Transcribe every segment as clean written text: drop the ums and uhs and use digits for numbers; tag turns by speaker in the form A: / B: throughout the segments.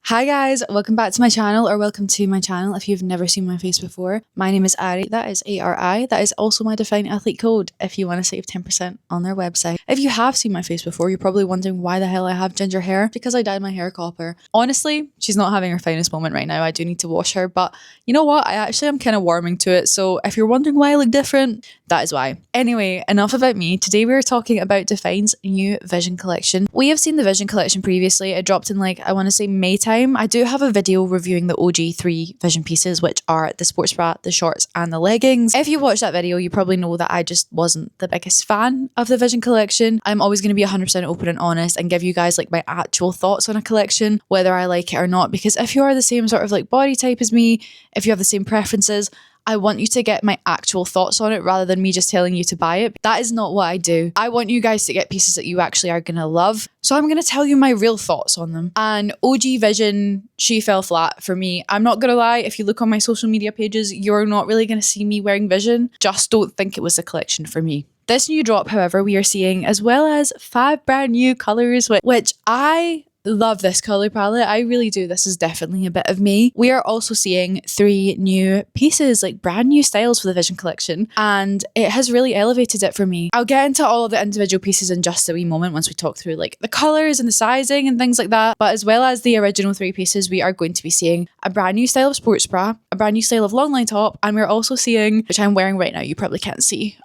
A: Hi guys, welcome back to my channel, or welcome to my channel if you've never seen my face before. My name is Ari, that is ARI, that is also my DFYNE athlete code if you want to save 10% on their website. If you have seen my face before, you're probably wondering why the hell I have ginger hair, because I dyed my hair copper. Honestly, she's not having her finest moment right now, I do need to wash her, but you know what, I actually am kind of warming to it, so if you're wondering why I look different, that is why. Anyway, enough about me. Today we are talking about DFYNE's new Vision collection. We have seen the Vision collection previously. It dropped in I want to say May time. I do have a video reviewing the OG 3 Vision pieces, which are the sports bra, the shorts and the leggings. If you watched that video, you probably know that I just wasn't the biggest fan of the Vision collection. I'm always going to be 100% open and honest and give you guys my actual thoughts on a collection, whether I like it or not, because if you are the same sort of body type as me, if you have the same preferences, I want you to get my actual thoughts on it rather than me just telling you to buy it. That is not what I do. I want you guys to get pieces that you actually are going to love. So I'm going to tell you my real thoughts on them. And OG Vision, she fell flat for me. I'm not going to lie, if you look on my social media pages, you're not really going to see me wearing Vision. Just don't think it was a collection for me. This new drop, however, we are seeing as well as 5 brand new colours, which I love this color palette. I really do. This is definitely a bit of me. We are also seeing 3 new pieces, brand new styles for the Vision collection, and it has really elevated it for me. I'll get into all of the individual pieces in just a wee moment once we talk through the colors and the sizing and things like that. But as well as the original 3 pieces, we are going to be seeing a brand new style of sports bra, a brand new style of longline top, and we're also seeing, which I'm wearing right now, you probably can't see,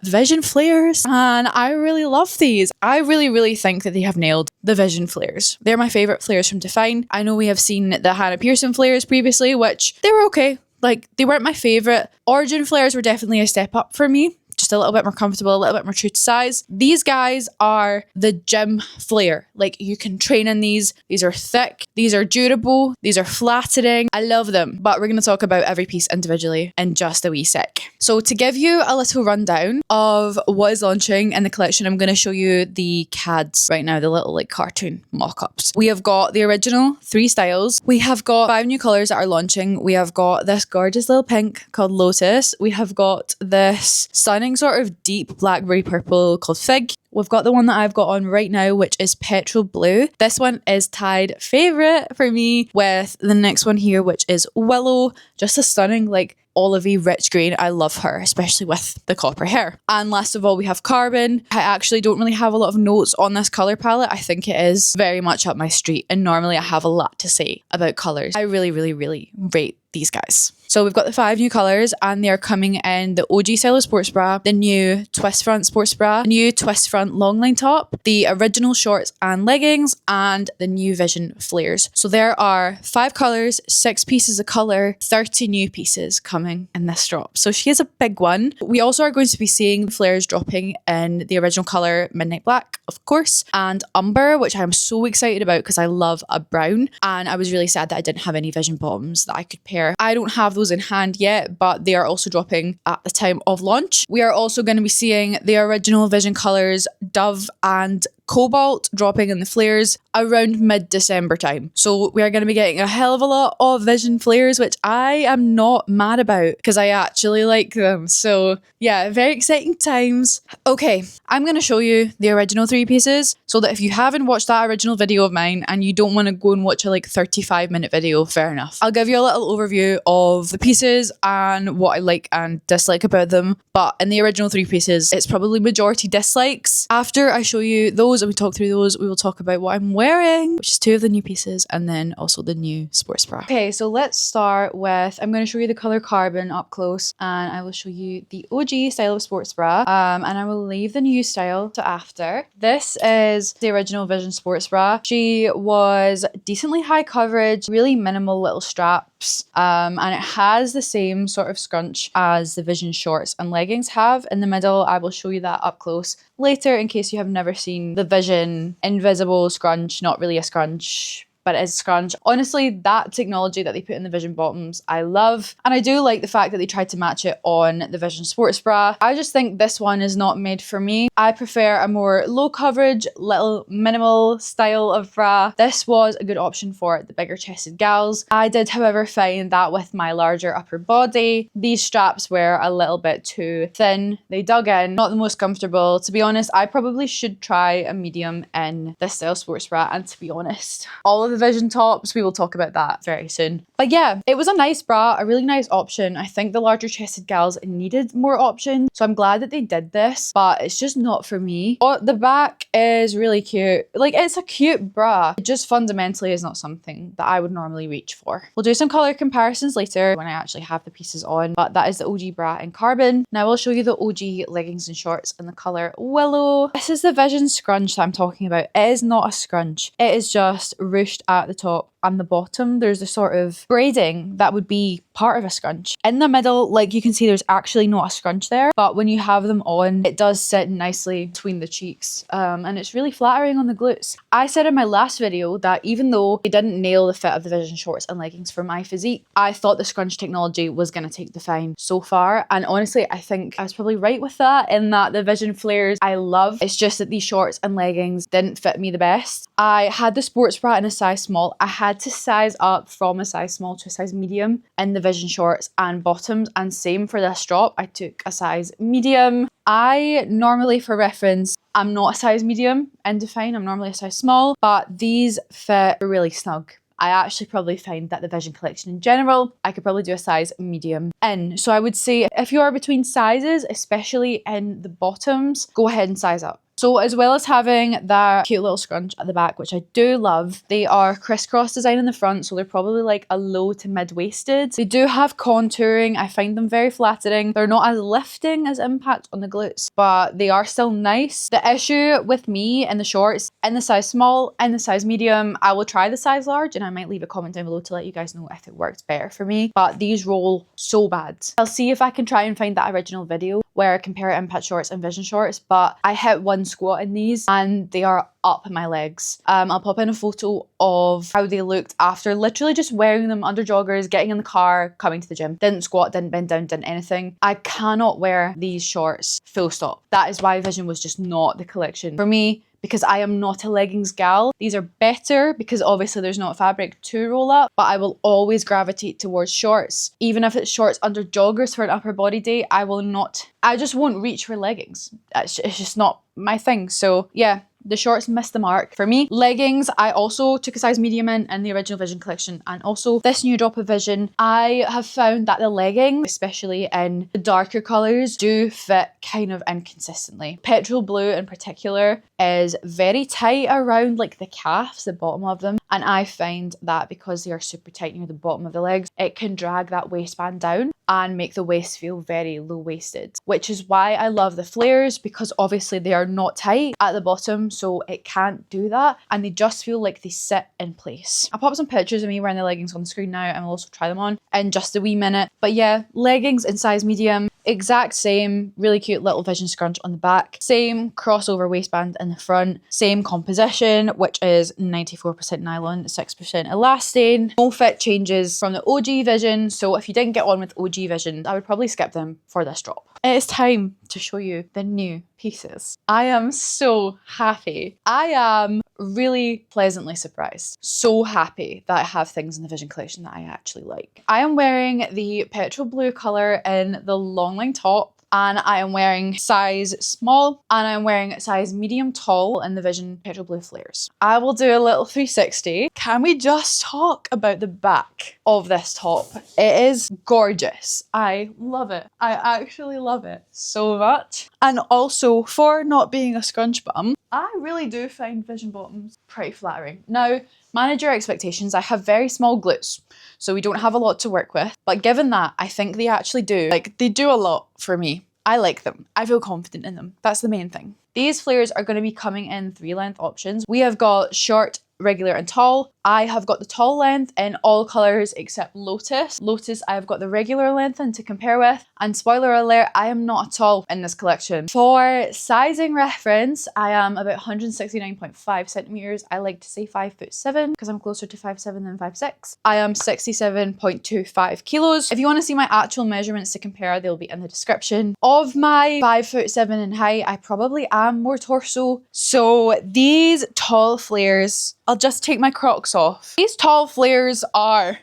A: Vision flares. And I really love these. I really think that they have nailed the Vision flares. They're my favourite flares from DFYNE. I know we have seen the Hannah Pearson flares previously, which they were okay. They weren't my favourite. Origin flares were definitely a step up for me. Just a little bit more comfortable, a little bit more true to size. These guys are the gym flare. You can train in these. These are thick. These are durable. These are flattering. I love them. But we're going to talk about every piece individually in just a wee sec. So to give you a little rundown of what is launching in the collection, I'm going to show you the CADs right now, the little cartoon mock-ups. We have got the original 3 styles. We have got 5 new colours that are launching. We have got this gorgeous little pink called Lotus. We have got this stunning sort of deep blackberry purple called Fig. We've got the one that I've got on right now, which is petrol blue. This one is tied favourite for me with the next one here, which is Willow. Just a stunning, olivey rich green. I love her, especially with the copper hair. And last of all, we have Carbon. I actually don't really have a lot of notes on this colour palette. I think it is very much up my street, and normally I have a lot to say about colours. I really rate these guys. So we've got the 5 new colours, and they are coming in the OG style of sports bra, the new twist front sports bra, the new twist front longline top, the original shorts and leggings, and the new Vision flares. So there are 5 colours, 6 pieces of colour, 30 new pieces coming in this drop. So she is a big one. We also are going to be seeing flares dropping in the original colour Midnight Black, of course, and Umber, which I'm so excited about because I love a brown, and I was really sad that I didn't have any Vision bottoms that I could pair. I don't have those in hand yet, but they are also dropping at the time of launch. We are also going to be seeing the original Vision colours Dove and Cobalt dropping in the flares around mid-December time. So we are going to be getting a hell of a lot of Vision flares, which I am not mad about because I actually like them. So yeah, very exciting times. Okay, I'm going to show you the original 3 pieces so that if you haven't watched that original video of mine and you don't want to go and watch a 35-minute video, fair enough. I'll give you a little overview of the pieces and what I like and dislike about them. But in the original 3 pieces, it's probably majority dislikes. After I show you those and we talk through those, we will talk about what I'm wearing, which is 2 of the new pieces, and then also the new sports bra. Okay, so let's start with, I'm going to show you the colour Carbon up close, and I will show you the OG style of sports bra, and I will leave the new style to after. This is the original Vision sports bra. She was decently high coverage, really minimal little straps, and it has the same sort of scrunch as the Vision shorts and leggings have in the middle. I will show you that up close later in case you have never seen the Vision invisible scrunch, not really a scrunch, but it is scrunch. Honestly, that technology that they put in the Vision bottoms, I love. And I do like the fact that they tried to match it on the Vision sports bra. I just think this one is not made for me. I prefer a more low coverage, little minimal style of bra. This was a good option for the bigger chested gals. I did, however, find that with my larger upper body, these straps were a little bit too thin. They dug in, not the most comfortable. To be honest, I probably should try a medium in this style sports bra. And to be honest, all of the Vision tops. We will talk about that very soon. But yeah, it was a nice bra, a really nice option. I think the larger chested gals needed more options, so I'm glad that they did this, but it's just not for me. But the back is really cute. Like, it's a cute bra. It just fundamentally is not something that I would normally reach for. We'll do some color comparisons later when I actually have the pieces on, but that is the OG bra in carbon. Now I'll show you the OG leggings and shorts in the color Willow. This is the Vision scrunch that I'm talking about. It is not a scrunch. It is just ruched at the top and the bottom. There's a sort of braiding that would be part of a scrunch. In the middle, like you can see, there's actually not a scrunch there, but when you have them on, it does sit nicely between the cheeks, and it's really flattering on the glutes. I said in my last video that even though they didn't nail the fit of the Vision shorts and leggings for my physique, I thought the scrunch technology was going to take DFYNE so far, and honestly, I think I was probably right with that, in that the Vision flares I love. It's just that these shorts and leggings didn't fit me the best. I had the sports bra in a size small. I had to size up from a size small to a size medium in the Vision shorts and bottoms, and same for this drop. I took a size medium. I normally, for reference, I'm not a size medium in DFYNE. I'm normally a size small, but these fit really snug. I actually probably find that the Vision collection in general, I could probably do a size medium in. So I would say if you are between sizes, especially in the bottoms, go ahead and size up. So as well as having that cute little scrunch at the back, which I do love, they are crisscross design in the front, so they're probably like a low to mid-waisted. They do have contouring. I find them very flattering. They're not as lifting as Impact on the glutes, but they are still nice. The issue with me in the shorts, in the size small, in the size medium, I will try the size large, and I might leave a comment down below to let you guys know if it works better for me, but these roll so bad. I'll see if I can try and find that original video where I compare Impact shorts and Vision shorts, but I hit one squat in these and they are up my legs. I'll pop in a photo of how they looked after literally just wearing them under joggers, getting in the car, coming to the gym. Didn't squat, didn't bend down, didn't anything. I cannot wear these shorts, full stop. That is why Vision was just not the collection for me, because I am not a leggings gal. These are better because obviously there's not fabric to roll up, but I will always gravitate towards shorts. Even if it's shorts under joggers for an upper body day, I just won't reach for leggings. It's just not my thing. So yeah, the shorts missed the mark for me. Leggings, I also took a size medium in the original Vision collection, and also this new drop of Vision. I have found that the leggings, especially in the darker colours, do fit kind of inconsistently. Petrol blue in particular is very tight around like the calves, the bottom of them, and I find that because they are super tight near the bottom of the legs, it can drag that waistband down and make the waist feel very low-waisted, which is why I love the flares, because obviously they are not tight at the bottom, so it can't do that, and they just feel like they sit in place. I'll pop some pictures of me wearing the leggings on the screen now, and I'll also try them on in just a wee minute. But yeah, leggings in size medium, exact same, really cute little Vision scrunch on the back, same crossover waistband in the front, same composition, which is 94% nylon, 6% elastane. No fit changes from the OG Vision, so if you didn't get on with OG Vision, I would probably skip them for this drop. It is time to show you the new pieces. I am so happy. I am really pleasantly surprised. So happy that I have things in the Vision collection that I actually like. I am wearing the petrol blue colour in the longline top, and I am wearing size small, and I'm wearing size medium tall in the Vision petrol blue flares. I will do a little 360. Can we just talk about the back of this top? It is gorgeous. I love it. I actually love it so much. And also, for not being a scrunch bum, I really do find Vision bottoms pretty flattering. Now, manage your expectations. I have very small glutes, so we don't have a lot to work with. But given that, I think they actually do, they do a lot for me. I like them. I feel confident in them. That's the main thing. These flares are going to be coming in 3 length options. We have got short, regular and tall. I have got the tall length in all colours except Lotus. Lotus, I have got the regular length in to compare with. And spoiler alert, I am not a tall in this collection. For sizing reference, I am about 169.5 centimetres. I like to say 5'7" because I'm closer to 5'7" than 5'6". I am 67.25 kilos. If you want to see my actual measurements to compare, they'll be in the description. Of my 5'7" in height, I probably am more torso. So these tall flares, I'll just take my Crocs off. These tall flares are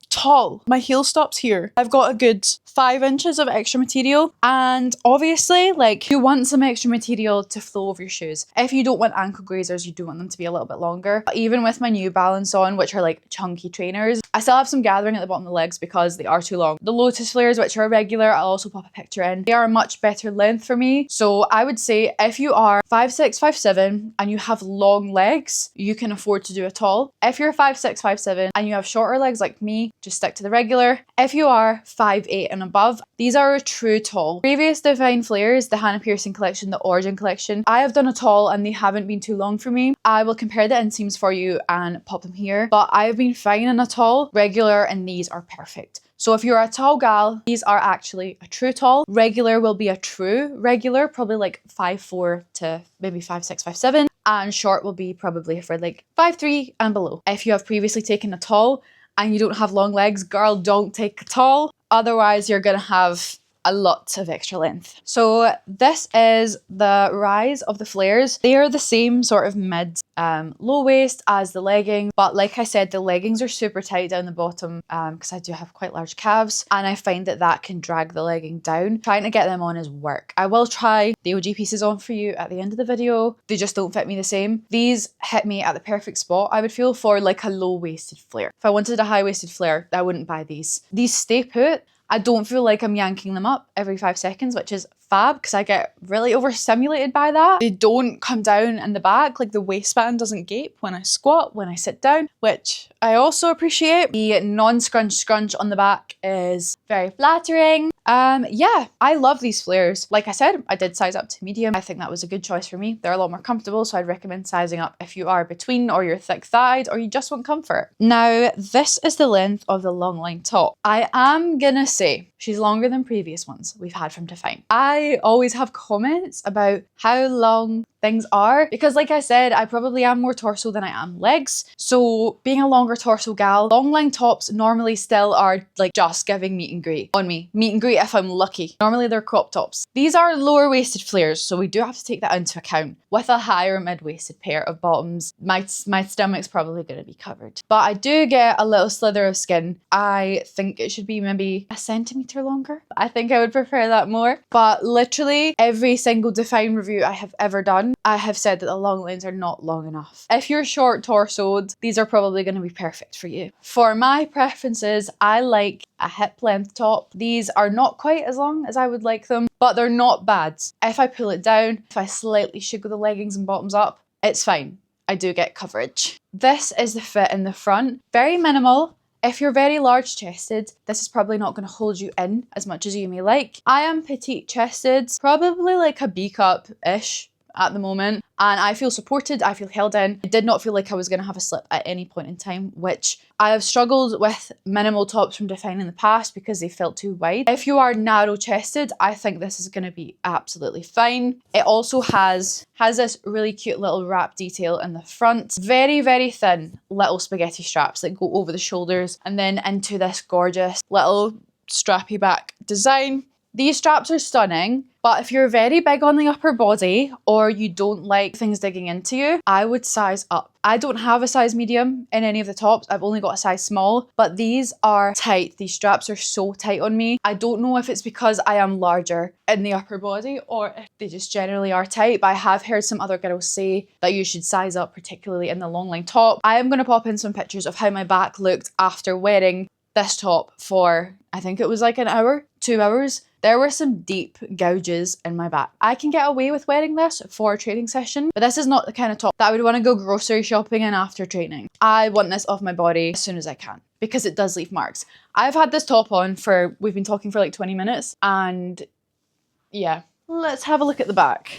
A: tall. My heel stops here. I've got a good 5 inches of extra material, and obviously like you want some extra material to flow over your shoes. If you don't want ankle grazers, you do want them to be a little bit longer. But even with my New Balance on, which are like chunky trainers, I still have some gathering at the bottom of the legs because they are too long. The Lotus Flares, which are regular, I'll also pop a picture in. They are a much better length for me. So I would say if you are 5'6", 5'7", and you have long legs, you can afford to do a tall. If you're 5'6", 5'7", and you have shorter legs like me, just stick to the regular. If you are 5'8" and above, these are a true tall. Previous DFYNE flares, the Hannah Pearson collection, the Origin collection, I have done a tall and they haven't been too long for me. I will compare the inseams for you and pop them here, but I have been fine in a tall, regular, and these are perfect. So if you're a tall gal, these are actually a true tall. Regular will be a true regular, probably like 5'4" to maybe 5'6", 5'7", and short will be probably for like 5'3" and below. If you have previously taken a tall and you don't have long legs, girl, don't take a tall. Otherwise, you're gonna have a lot of extra length. So this is the rise of the flares. They are the same sort of mid low waist as the leggings, but like I said, the leggings are super tight down the bottom because I do have quite large calves, and I find that that can drag the legging down. Trying to get them on is work. I will try the OG pieces on for you at the end of the video. They just don't fit me the same. These hit me at the perfect spot, I would feel, for like a low-waisted flare. If I wanted a high-waisted flare, I wouldn't buy these. These stay put. I don't feel like I'm yanking them up every 5 seconds, which is fab because I get really overstimulated by that. They don't come down in the back, like the waistband doesn't gape when I squat, when I sit down, which I also appreciate. The non-scrunch on the back is very flattering. Yeah, I love these flares. Like I said, I did size up to medium. I think that was a good choice for me. They're a lot more comfortable, so I'd recommend sizing up if you are between, or you're thick-thighed, or you just want comfort. Now, this is the length of the longline top. I am gonna say she's longer than previous ones we've had from DFYNE. I always have comments about how long things are because, like I said, I probably am more torso than I am legs. So being a longer torso gal, longline tops normally still are like just giving meet and greet on me. Meet and greet if I'm lucky. Normally they're crop tops. These are lower waisted flares, so we do have to take that into account. With a higher mid-waisted pair of bottoms, my stomach's probably going to be covered. But I do get a little slither of skin. I think it should be maybe a centimetre longer. I think I would prefer that more. But literally every single DFYNE review I have ever done, I have said that the long lines are not long enough. If you're short torsoed, these are probably going to be perfect for you. For my preferences, I like a hip length top. These are not quite as long as I would like them, but they're not bad. If I pull it down, if I slightly sugar the leggings and bottoms up, it's fine. I do get coverage. This is the fit in the front. Very minimal. If you're very large chested, this is probably not going to hold you in as much as you may like. I am petite chested, probably like a B cup-ish at the moment, and I feel supported, I feel held in. I did not feel like I was going to have a slip at any point in time, which I have struggled with minimal tops from DFYNE in the past because they felt too wide. If you are narrow chested, I think this is going to be absolutely fine. It also has this really cute little wrap detail in the front. Very, very thin little spaghetti straps that go over the shoulders and then into this gorgeous little strappy back design. These straps are stunning, but if you're very big on the upper body or you don't like things digging into you, I would size up. I don't have a size medium in any of the tops. I've only got a size small, but these are tight. These straps are so tight on me. I don't know if it's because I am larger in the upper body or if they just generally are tight, but I have heard some other girls say that you should size up, particularly in the longline top. I am going to pop in some pictures of how my back looked after wearing this top for, I think it was like an hour, 2 hours. There were some deep gouges in my back. I can get away with wearing this for a training session, but this is not the kind of top that I would want to go grocery shopping in after training. I want this off my body as soon as I can because it does leave marks. I've had this top on for, we've been talking for like 20 minutes, and yeah. Let's have a look at the back.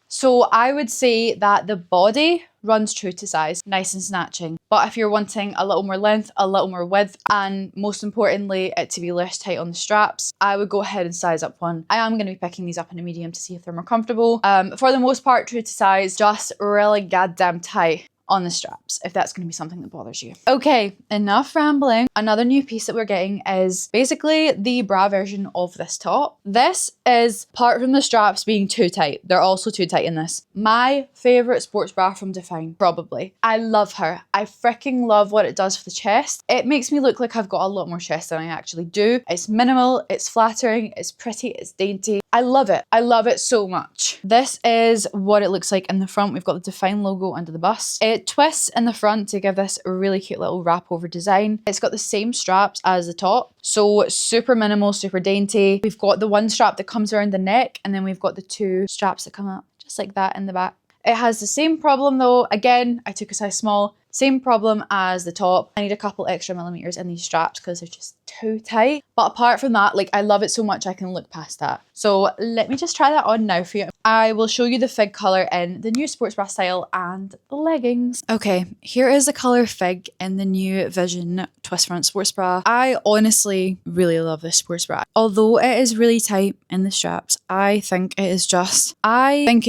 A: So I would say that the body runs true to size, nice and snatching. But if you're wanting a little more length, a little more width, and most importantly, it to be less tight on the straps, I would go ahead and size up one. I am going to be picking these up in a medium to see if they're more comfortable. For the most part, true to size, just really goddamn tight on the straps, if that's going to be something that bothers you. Okay, enough rambling. Another new piece that we're getting is basically the bra version of this top. This is, apart from the straps being too tight, they're also too tight in this, my favorite sports bra from DFYNE, probably. I love her. I freaking love what it does for the chest. It makes me look like I've got a lot more chest than I actually do. It's minimal, it's flattering, it's pretty, it's dainty. I love it. I love it so much. This is what it looks like in the front. We've got the DFYNE logo under the bust. It twists in the front to give this a really cute little wrap over design. It's got the same straps as the top. So super minimal, super dainty. We've got the one strap that comes around the neck, and then we've got the two straps that come up just like that in the back. It has the same problem though. Again, I took a size small. Same problem as the top. I need a couple extra millimeters in these straps because they're just too tight. But apart from that, like, I love it so much I can look past that. So let me just try that on now for you. I will show you the fig color in the new sports bra style and the leggings. Okay, here is the color fig in the new Vision twist front sports bra. I honestly really love this sports bra. Although it is really tight in the straps, I think it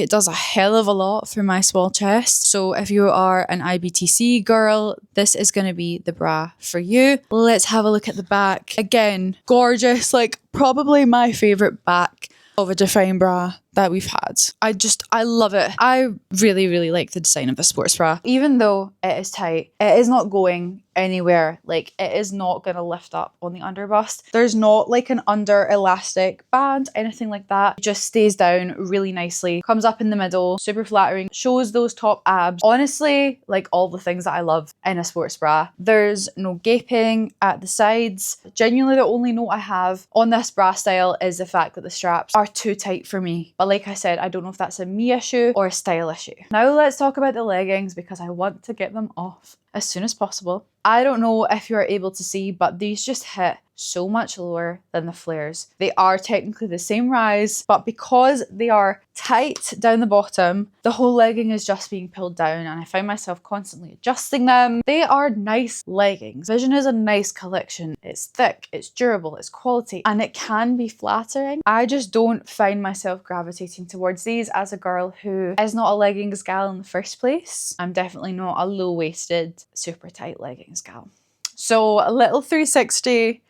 A: does a hell of a lot for my small chest. So if you are an IBTC girl, this is going to be the bra for you. Let's have a look at the back. Again, gorgeous, like probably my favorite back of a DFYNE bra that we've had. I love it. I really, really like the design of the sports bra. Even though it is tight, it is not going anywhere. Like, it is not going to lift up on the underbust. There's not like an under elastic band, anything like that. It just stays down really nicely. Comes up in the middle, super flattering, shows those top abs. Honestly, like all the things that I love in a sports bra. There's no gaping at the sides. Genuinely, the only note I have on this bra style is the fact that the straps are too tight for me. But like I said, I don't know if that's a me issue or a style issue. Now let's talk about the leggings because I want to get them off as soon as possible. I don't know if you're able to see, but these just hit so much lower than the flares. They are technically the same rise, but because they are tight down the bottom, the whole legging is just being pulled down, and I find myself constantly adjusting them. They are nice leggings. Vision is a nice collection. It's thick, it's durable, it's quality, and it can be flattering. I just don't find myself gravitating towards these as a girl who is not a leggings gal in the first place. I'm definitely not a low-waisted, super tight leggings gal. So a little 360,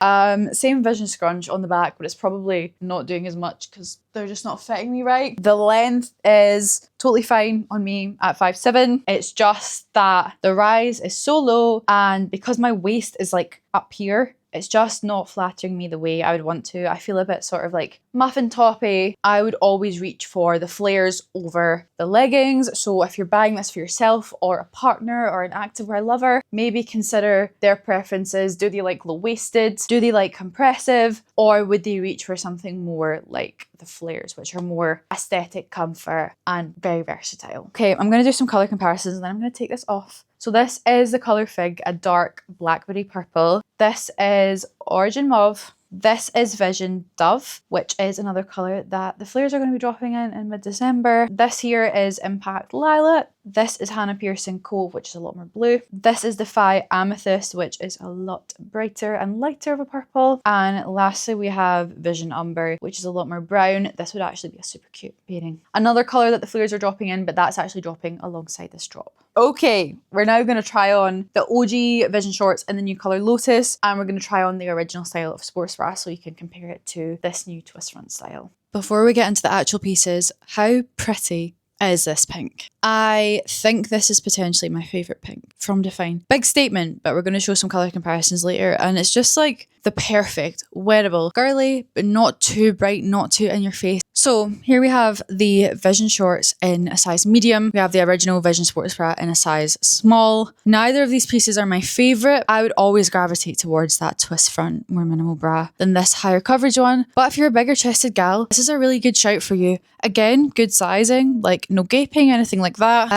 A: same Vision scrunch on the back, but it's probably not doing as much because they're just not fitting me right. The length is totally fine on me at 5'7". It's just that the rise is so low, and because my waist is like up here, it's just not flattering me the way I would want to. I feel a bit sort of like muffin toppy. I would always reach for the flares over the leggings. So if you're buying this for yourself or a partner or an activewear lover, maybe consider their preferences. Do they like low-waisted? Do they like compressive? Or would they reach for something more like the flares, which are more aesthetic, comfort, and very versatile? Okay, I'm going to do some colour comparisons and then I'm going to take this off. So this is the colour fig, a dark blackberry purple. This is Origin Mauve. This is Vision Dove, which is another colour that the flares are going to be dropping in mid-December. This here is Impact Lilac. This is Hannah Pearson Cove, which is a lot more blue. This is DFY Amethyst, which is a lot brighter and lighter of a purple. And lastly, we have Vision Umber, which is a lot more brown. This would actually be a super cute pairing. Another colour that the flares are dropping in, but that's actually dropping alongside this drop. Okay, we're now going to try on the OG Vision shorts in the new colour Lotus, and we're going to try on the original style of sports bra so you can compare it to this new twist front style. Before we get into the actual pieces, how pretty is this pink? I think this is potentially my favourite pink from DFYNE. Big statement, but we're going to show some colour comparisons later, and it's just like the perfect wearable, girly, but not too bright, not too in your face. So here we have the Vision shorts in a size medium. We have the original Vision sports bra in a size small. Neither of these pieces are my favourite. I would always gravitate towards that twist front, more minimal bra than this higher coverage one. But if you're a bigger chested gal, this is a really good shout for you. Again, good sizing, like no gaping, anything like that.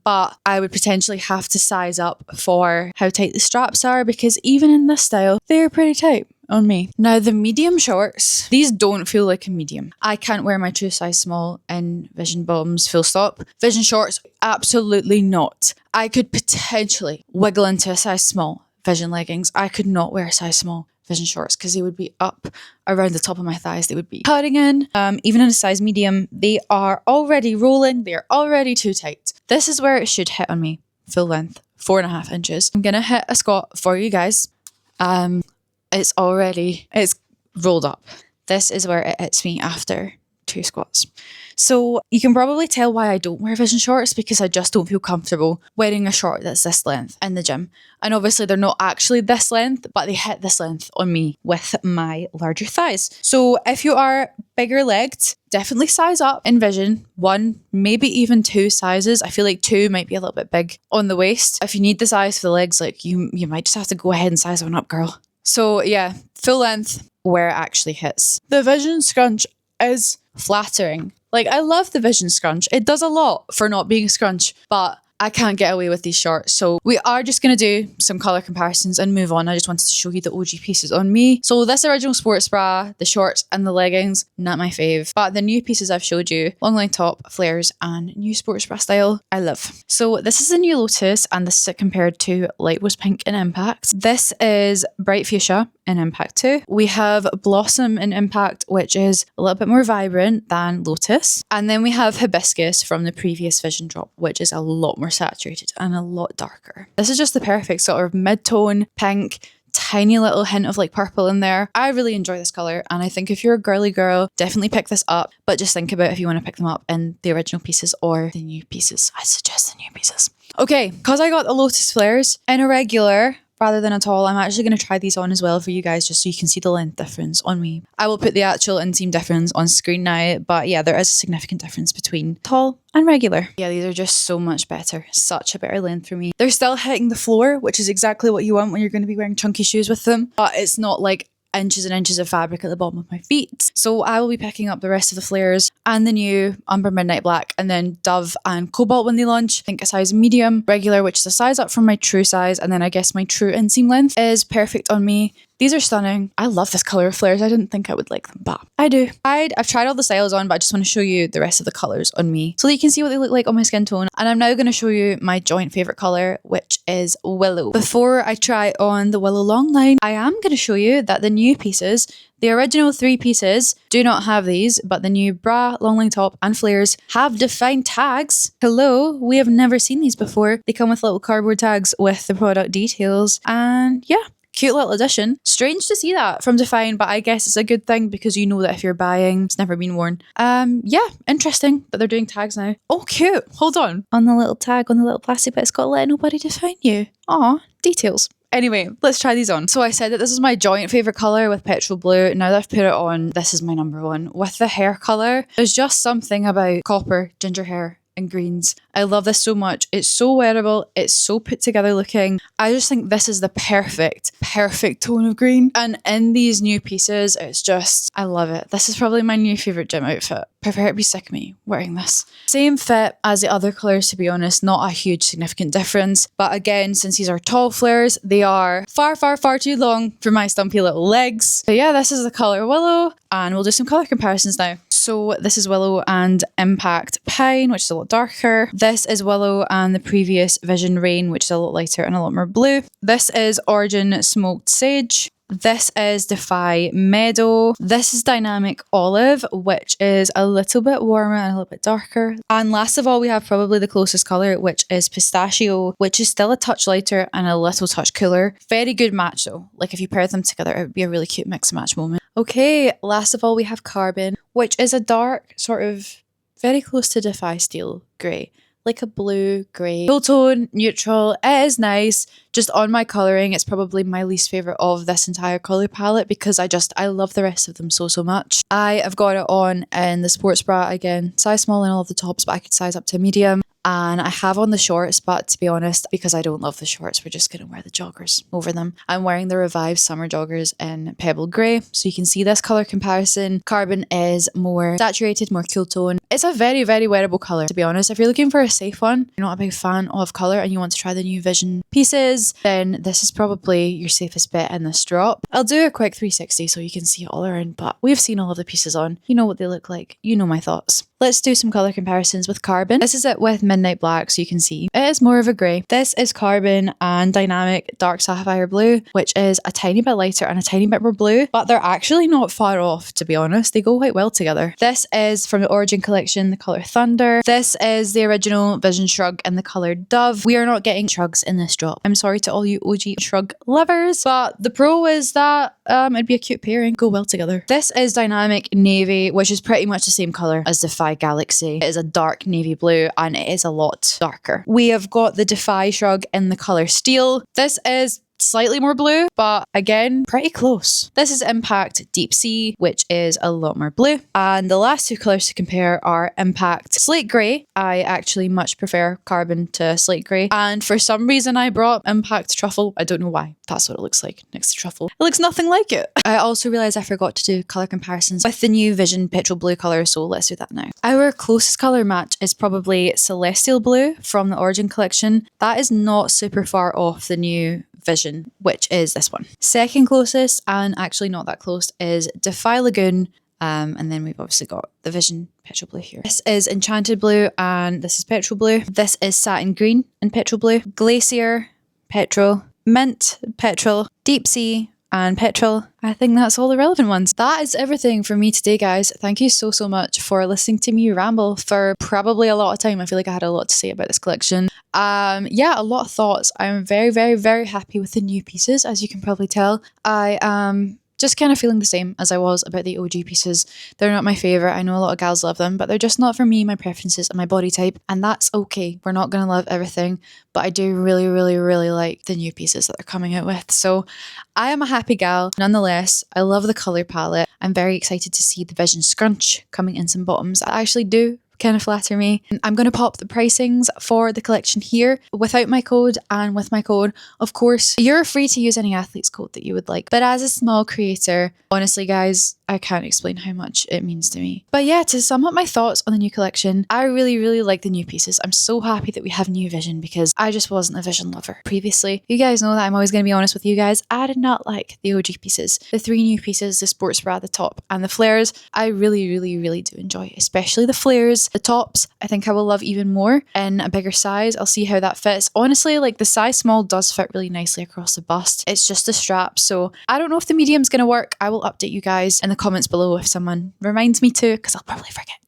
A: But I would potentially have to size up for how tight the straps are, because even in this style, they're pretty tight on me. Now the medium shorts, these don't feel like a medium. I can't wear my true size small in Vision bottoms, full stop. Vision shorts, absolutely not. I could potentially wiggle into a size small Vision leggings. I could not wear a size small Vision shorts because they would be up around the top of my thighs. They would be cutting in. Even in a size medium, they are already rolling. They are already too tight. This is where it should hit on me full length, 4.5 inches. I'm gonna hit a squat for you guys. It's rolled up. This is where it hits me after 2 squats. So you can probably tell why I don't wear vision shorts, because I just don't feel comfortable wearing a short that's this length in the gym. And obviously they're not actually this length, but they hit this length on me with my larger thighs. So if you are bigger legged, definitely size up in vision. 1, maybe even 2 sizes. I feel like 2 might be a little bit big on the waist. If you need the size for the legs, like you might just have to go ahead and size one up, girl. So yeah, full length where it actually hits. The vision scrunch is flattering. Like, I love the vision scrunch. It does a lot for not being a scrunch, but I can't get away with these shorts. So we are just going to do some colour comparisons and move on. I just wanted to show you the OG pieces on me. So this original sports bra, the shorts and the leggings, not my fave. But the new pieces I've showed you, longline top, flares and new sports bra style, I love. So this is a new Lotus, and this is compared to Light Was Pink in Impact. This is Bright Fuchsia in Impact 2. We have Blossom in Impact, which is a little bit more vibrant than Lotus. And then we have Hibiscus from the previous Vision drop, which is a lot more saturated and a lot darker. This is just the perfect sort of mid-tone pink, tiny little hint of like purple in there. I really enjoy this colour, and I think if you're a girly girl, definitely pick this up, but just think about if you want to pick them up in the original pieces or the new pieces. I suggest the new pieces. Okay, because I got the Lotus flares in a regular rather than a tall, I'm actually going to try these on as well for you guys, just so you can see the length difference on me. I will put the actual inseam difference on screen now, but yeah, there is a significant difference between tall and regular. Yeah, these are just so much better. Such a better length for me. They're still hitting the floor, which is exactly what you want when you're going to be wearing chunky shoes with them, but it's not like inches and inches of fabric at the bottom of my feet. So I will be picking up the rest of the flares and the new Umber Midnight Black, and then Dove and Cobalt when they launch. I think a size medium, regular, which is a size up from my true size, and then I guess my true inseam length is perfect on me. These are stunning. I love this colour of flares. I didn't think I would like them, but I do. I've tried all the styles on, but I just want to show you the rest of the colours on me so that you can see what they look like on my skin tone. And I'm now going to show you my joint favourite colour, which is Willow. Before I try on the Willow Longline, I am going to show you that the new pieces, the original 3 pieces, do not have these, but the new bra, longline top and flares have DFYNE tags. Hello, we have never seen these before. They come with little cardboard tags with the product details, and yeah. Cute little addition. Strange to see that from DFYNE, but I guess it's a good thing because you know that if you're buying, it's never been worn. Yeah, interesting that they're doing tags now. Oh, cute. Hold on. On the little tag, on the little plastic bit, it's got "Let nobody define you." Aw, details. Anyway, let's try these on. So I said that this is my joint favourite colour with petrol blue. Now that I've put it on, this is my number one. With the hair colour, there's just something about copper, ginger hair, and greens. I love this so much. It's so wearable. It's so put together looking. I just think this is the perfect tone of green. And in these new pieces, it's just, I love it. This is probably my new favourite gym outfit. Prefer to be sick of me wearing this. Same fit as the other colours, to be honest. Not a huge significant difference. But again, since these are tall flares, they are far too long for my stumpy little legs. So yeah, this is the colour Willow. And we'll do some colour comparisons now. So this is Willow and Impact Pine, which is a lot darker. This is Willow and the previous Vision Rain, which is a lot lighter and a lot more blue. This is Origin Smoked Sage. This is DFYNE Meadow. This is Dynamic Olive, which is a little bit warmer and a little bit darker. And last of all, we have probably the closest colour, which is Pistachio, which is still a touch lighter and a little touch cooler. Very good match though. Like if you pair them together, it would be a really cute mix and match moment. Okay, last of all, we have Carbon, which is a dark, sort of very close to DFY steel grey. Like a blue, grey, cool tone, neutral. It is nice. Just on my colouring, it's probably my least favourite of this entire colour palette because I love the rest of them so much. I have got it on in the sports bra again, size small in all of the tops, but I could size up to medium. And I have on the shorts, but to be honest, because I don't love the shorts, we're just going to wear the joggers over them. I'm wearing the Revive Summer Joggers in Pebble Grey, so you can see this colour comparison. Carbon is more saturated, more cool tone. It's a very wearable colour, to be honest. If you're looking for a safe one, you're not a big fan of colour and you want to try the new Vision pieces, then this is probably your safest bet in this drop. I'll do a quick 360 so you can see it all around, but we've seen all of the pieces on. You know what they look like. You know my thoughts. Let's do some colour comparisons with Carbon. This is it with Midnight Black, so you can see it is more of a grey. This is Carbon and Dynamic Dark Sapphire Blue, which is a tiny bit lighter and a tiny bit more blue, but they're actually not far off, to be honest. They go quite well together. This is from the Origin collection, the colour Thunder. This is the original Vision Shrug in the colour Dove. We are not getting shrugs in this drop. I'm sorry to all you OG shrug lovers, but the pro is that it'd be a cute pairing. Go well together. This is Dynamic Navy, which is pretty much the same colour as Defy Galaxy. It is a dark navy blue and it is a lot darker. We have got the Defy Shrug in the colour Steel. This is slightly more blue, but again, pretty close. This is Impact Deep Sea, which is a lot more blue. And the last two colours to compare are Impact Slate Grey. I actually much prefer Carbon to Slate Grey. And for some reason, I brought Impact Truffle. I don't know why. That's what it looks like next to Truffle. It looks nothing like it. I also realised I forgot to do colour comparisons with the new Vision Petrol Blue colour, so let's do that now. Our closest colour match is probably Celestial Blue from the Origin collection. That is not super far off the new Vision, which is this one. Second closest, and actually not that close, is Defy Lagoon. And then we've obviously got the Vision Petrol Blue here. This is Enchanted Blue and this is Petrol Blue. This is Satin Green and Petrol Blue. Glacier, Petrol, Mint, Petrol, Deep Sea, and Petrol. I think that's all the relevant ones. That is everything from me today, guys. Thank you so much for listening to me ramble for probably a lot of time. I feel like I had a lot to say about this collection. Yeah, a lot of thoughts. I'm very happy with the new pieces, as you can probably tell. I am just kind of feeling the same as I was about the OG pieces. They're not my favourite. I know a lot of gals love them, but they're just not for me, my preferences and my body type. And that's okay. We're not going to love everything, but I do really like the new pieces that they're coming out with. So I am a happy gal. Nonetheless, I love the colour palette. I'm very excited to see the Vision Scrunch coming in some bottoms that actually do kind of flatter me. I'm going to pop the pricings for the collection here without my code and with my code. Of course, you're free to use any athlete's code that you would like. But as a small creator, honestly, guys, I can't explain how much it means to me. But yeah, to sum up my thoughts on the new collection, I really like the new pieces. I'm so happy that we have new Vision because I just wasn't a Vision lover previously. You guys know that I'm always going to be honest with you guys. I did not like the OG pieces. The three new pieces, the sports bra, the top, and the flares, I really do enjoy, especially the flares. The tops, I think I will love even more in a bigger size. I'll see how that fits. Honestly, like the size small does fit really nicely across the bust. It's just the strap, so I don't know if the medium's going to work. I will update you guys in the comments below if someone reminds me to, because I'll probably forget.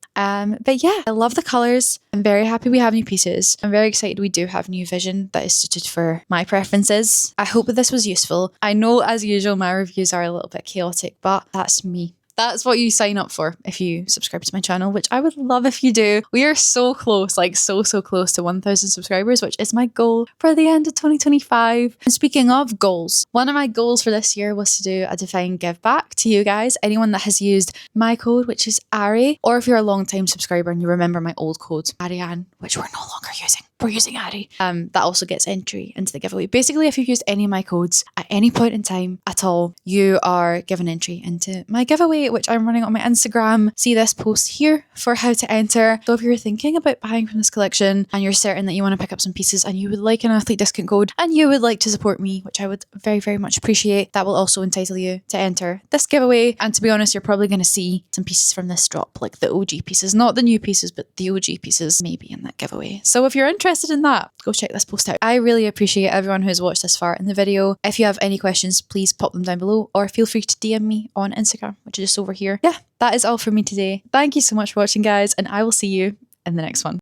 A: But yeah, I love the colours. I'm very happy we have new pieces. I'm very excited we do have new Vision that is suited for my preferences. I hope that this was useful. I know as usual my reviews are a little bit chaotic, but that's me. That's what you sign up for if you subscribe to my channel, which I would love if you do. We are so close, like so close to 1,000 subscribers, which is my goal for the end of 2025. And speaking of goals, one of my goals for this year was to do a DFYNE give back to you guys. Anyone that has used my code, which is Ari, or if you're a long time subscriber and you remember my old code, Ariane, which we're no longer using. We're using Ari. That also gets entry into the giveaway. Basically, if you've used any of my codes at any point in time at all, you are given entry into my giveaway, which I'm running on my Instagram. See this post here for how to enter. So if you're thinking about buying from this collection and you're certain that you want to pick up some pieces and you would like an athlete discount code and you would like to support me, which I would very much appreciate, that will also entitle you to enter this giveaway. And to be honest, you're probably going to see some pieces from this drop, like the OG pieces, not the new pieces, but the OG pieces maybe in that giveaway. So if you're interested in that, go check this post out. I really appreciate everyone who's watched this far in the video. If you have any questions, please pop them down below or feel free to DM me on Instagram, which is just over here. Yeah, that is all for me today. Thank you so much for watching, guys, and I will see you in the next one.